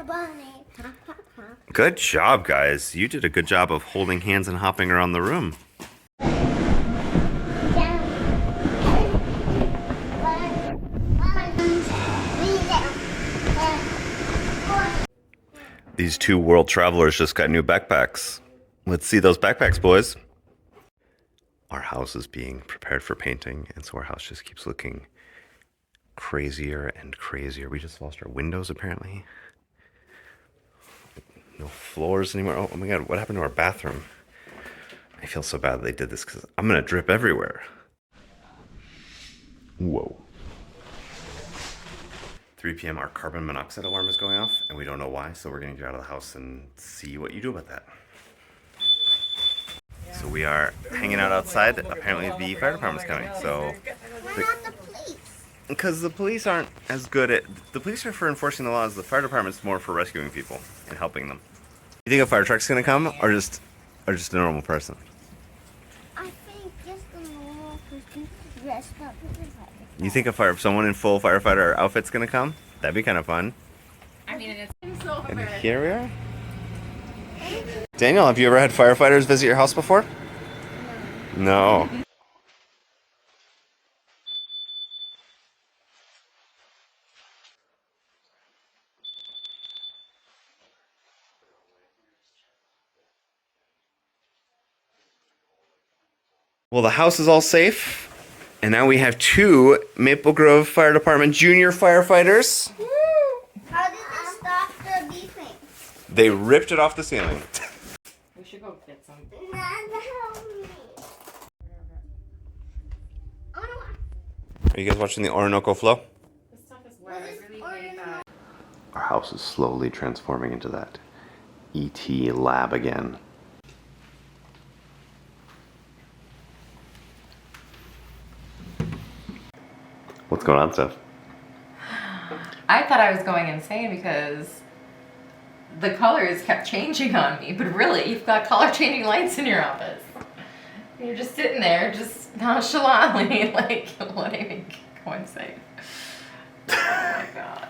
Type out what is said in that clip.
bunny. Good job, guys. You did a good job of holding hands and hopping around the room. These two world travelers just got new backpacks. Let's see those backpacks, boys. Our house is being prepared for painting, and so our house just keeps looking crazier and crazier. We just lost our windows, apparently. No floors anymore. Oh my god, what happened to our bathroom? I feel so bad that they did this because I'm gonna drip everywhere. Whoa. 3 p.m. our carbon monoxide alarm is going off, and we don't know why, so we're gonna get out of the house and see what you do about that. So we are hanging out outside. Apparently the fire department's coming, so... Why not the police? Because the police aren't as good at... The police are for enforcing the laws, the fire department's more for rescuing people and helping them. You think a fire truck's gonna come, or just a normal person? I think just a normal person dressed up as a firefighter. You think someone in full firefighter outfit's gonna come? That'd be kind of fun. I mean, it's so And here we are. Daniel, have you ever had firefighters visit your house before? No. Well, the house is all safe, and now we have 2 Maple Grove Fire Department junior firefighters. How did they stop the beeping? They ripped it off the ceiling. We should go get some. Are you guys watching the Orinoco flow? This stuff is wet. I really hate that. Our house is slowly transforming into that E.T. lab again. What's going on, Steph? I thought I was going insane because the colors kept changing on me, but really, you've got color changing lights in your office. You're just sitting there, just nonchalantly, like, letting me go insane. Oh my god.